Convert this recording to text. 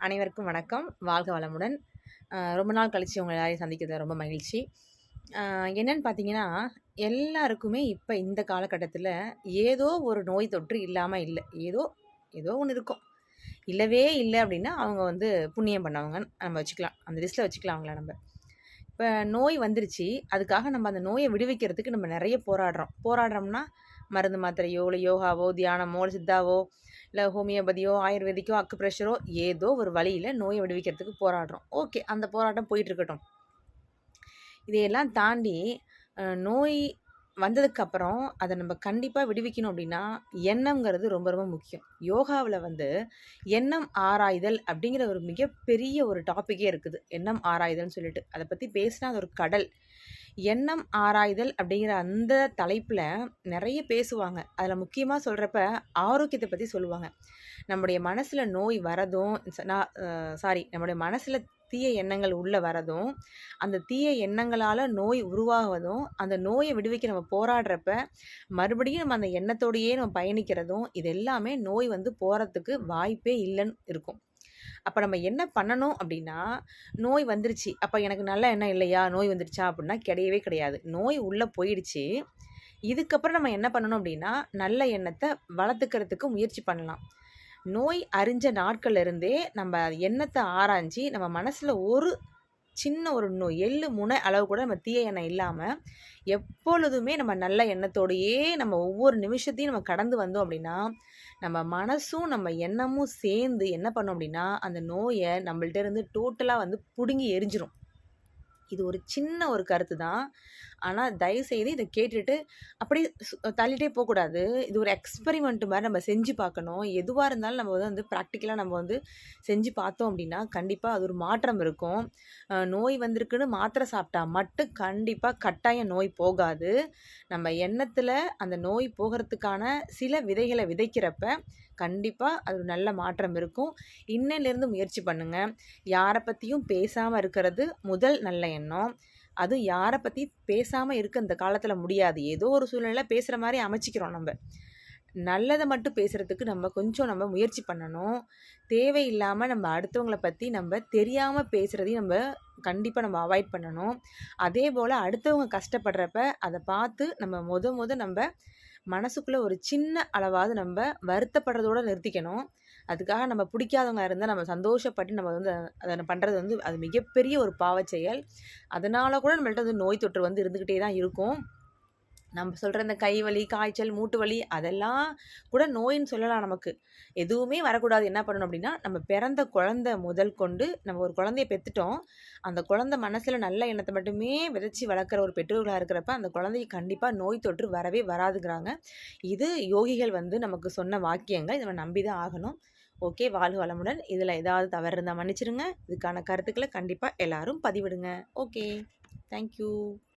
அனைவருக்கும் வணக்கம். வாழ்க வளமுடன். ரொம்ப நாள் கழிச்சு உங்க எல்லாரையும் சந்திக்கிறது ரொம்ப மகிழ்ச்சி. என்னன்னு பார்த்தீங்கன்னா, எல்லாருக்குமே இப்ப இந்த காலகட்டத்தில ஏதோ ஒரு நோய் தொற்று இல்லாம இல்ல. ஏதோ ஏதோ ஒண்ணு இருக்கும். இல்லவே இல்ல அப்டின்னா, அவங்க வந்து புண்ணியம் பண்ணவங்கன்னு நம்ம வச்சுக்கலாம். அந்த லிஸ்ட்ல வச்சுக்கலாம் அவங்கள நம்ப. இப்ப நோய் வந்துருச்சு. அதுக்காக நம்ம அந்த நோய விடுவிக்கிறதுக்கு நம்ம நெறைய போராடுறோம். போராடுறோம்னா, மருந்து மாத்திரையோ, இல்ல யோகாவோ, தியானமோ, இல்ல சித்தாவோ, இல்ல ஹோமியோபதியோ, ஆயுர்வேதிக்கோ, அக்குப்ரெஷரோ ஏதோ ஒரு வழியில நோய விடுவிக்கிறதுக்கு போராடுறோம். ஓகே. அந்த போராட்டம் போயிட்டு இருக்கட்டும். இதையெல்லாம் தாண்டி நோய் வந்ததுக்கப்புறம் அத நம்ம கண்டிப்பா விடுவிக்கணும் அப்டின்னா, எண்ணம்ங்கிறது ரொம்ப ரொம்ப முக்கியம். யோகாவுல வந்து எண்ணம் ஆராய்தல் அப்படிங்கிற ஒரு மிகப்பெரிய ஒரு டாபிக்கே இருக்குது. எண்ணம் ஆராய்தல்னு சொல்லிட்டு. அத பத்தி பேசினா அது ஒரு கடல். எண்ணம் ஆராய்தல் அப்படிங்கிற அந்த தலைப்புல நெறைய பேசுவாங்க. அதுல முக்கியமா சொல்றப்ப ஆரோக்கியத்த பத்தி சொல்லுவாங்க. நம்முடைய மனசுல நோய் வரதும் நம்முடைய மனசுல தீய எண்ணங்கள் உள்ள வரதும், அந்த தீய எண்ணங்களால நோய் உருவாகுவதும், அந்த நோய விடுவிக்க நம்ம போராடுறப்ப, மறுபடியும் நம்ம அந்த எண்ணத்தோடயே நம்ம பயணிக்கிறதும், இது எல்லாமே நோய் வந்து போறதுக்கு வாய்ப்பே இல்லன்னு இருக்கும். அப்ப நம்ம என்ன பண்ணணும் அப்டின்னா, நோய் வந்துருச்சு. அப்ப எனக்கு நல்ல எண்ணம் இல்லையா? நோய் வந்துருச்சா? அப்டின்னா கிடையவே கிடையாது. நோய் உள்ள போயிடுச்சு. இதுக்கப்புறம் நம்ம என்ன பண்ணணும் அப்டின்னா, நல்ல எண்ணத்த வளர்த்துக்கிறதுக்கு முயற்சி பண்ணலாம். நோய் அறிஞ்ச நாட்கள்ல இருந்தே நம்ம எண்ணத்த ஆராய்ஞ்சு, நம்ம மனசுல ஒரு சின்ன ஒரு எள்ளு முனை அளவு கூட நம்ம தீய எண்ணம் இல்லாம, எப்பொழுதுமே நம்ம நல்ல எண்ணத்தோடயே நம்ம ஒவ்வொரு நிமிஷத்தையும் நம்ம கடந்து வந்தோம் அப்டின்னா, நம்ம மனசும், நம்ம எண்ணமும் சேர்ந்து என்ன பண்ணும் அப்டின்னா, அந்த நோய நம்மள்ட்ட இருந்து டோட்டலா வந்து புடுங்கி எறிஞ்சிரும். இது ஒரு சின்ன ஒரு கருத்து தான். ஆனா, தயவுசெய்து இத கேட்டுட்டு அப்படியே தள்ளிட்டே போக்கூடாது. இது ஒரு எக்ஸ்பெரிமெண்ட் மாரி நம்ம செஞ்சு பார்க்கணும். எதுவா இருந்தாலும் நம்ம வந்து பிராக்டிகலா நம்ம வந்து செஞ்சு பார்த்தோம் அப்படின்னா, கண்டிப்பா அது ஒரு மாற்றம் இருக்கும். நோய் வந்திருக்குன்னு மாத்திரை சாப்பிட்டா மட்டும் கண்டிப்பா கட்டாயம் நோய் போகாது. நம்ம எண்ணத்துல அந்த நோய் போகறதுக்கான சில விதைகள விதைக்கிறப்ப, கண்டிப்பா அது ஒரு நல்ல மாற்றம் இருக்கும். இன்னையிலேருந்து முயற்சி பண்ணுங்க. யார பத்தியும் பேசாம இருக்கிறது முதல் நல்ல எண்ணம். அதுவும் யார பத்தி பேசாம இருக்க இந்த காலத்துல முடியாது. ஏதோ ஒரு சூழ்நிலையில பேசுற மாரி அமைச்சுக்கிறோம் நம்ப. நல்லத மட்டும் பேசுறதுக்கு நம்ம முயற்சி பண்ணணும். தேவையில்லாம நம்ம அடுத்தவங்கள பத்தி தெரியாம பேசுறதையும் கண்டிப்பா நம்ம அவாய்ட் பண்ணணும். அதேபோல அடுத்தவங்க கஷ்டப்படுறப்ப அத பார்த்து நம்ம நம்ப மனசுக்குள்ள ஒரு சின்ன அளவாவது வருத்தப்படுறதோட நிறுத்திக்கணும். அதுக்காக நம்ம பிடிக்காதவங்க இருந்தா நம்ம சந்தோஷப்பட்டு நம்ம வந்து அத பண்றது வந்து அது மிகப்பெரிய ஒரு பாவச் செயல். அதனால கூட நம்மள்ட்ட வந்து நோய் தொற்று வந்து இருந்துகிட்டே தான் இருக்கும். நம்ம சொல்ற இந்த கை வலி, காய்ச்சல், மூட்டு வலி அதெல்லாம் கூட நோயின்னு சொல்லலாம் நமக்கு. எதுவுமே வரக்கூடாது. என்ன பண்ணணும் அப்டின்னா, நம்ம பிறந்த குழந்தை முதல் கொண்டு நம்ம ஒரு குழந்தைய பெத்துட்டோம். அந்த குழந்தை மனசுல நல்ல எண்ணத்த மட்டுமே விதைச்சு வளர்க்குற ஒரு பெற்றோர்களா இருக்கிறப்ப, அந்த குழந்தைக்கு கண்டிப்பா நோய் தொற்று வரவே வராதுங்கிறாங்க. இது யோகிகள் வந்து நமக்கு சொன்ன வாக்கியங்கள். இத நம்ம நம்பி தான் ஆகணும். ஓகே. வாழ்க வளமுடன். இதுல ஏதாவது தவறு இருந்தா மன்னிச்சிடுங்க. இதுக்கான கருத்துக்கள கண்டிப்பா எல்லாரும் பதிவிடுங்க. ஓகே. Thank you.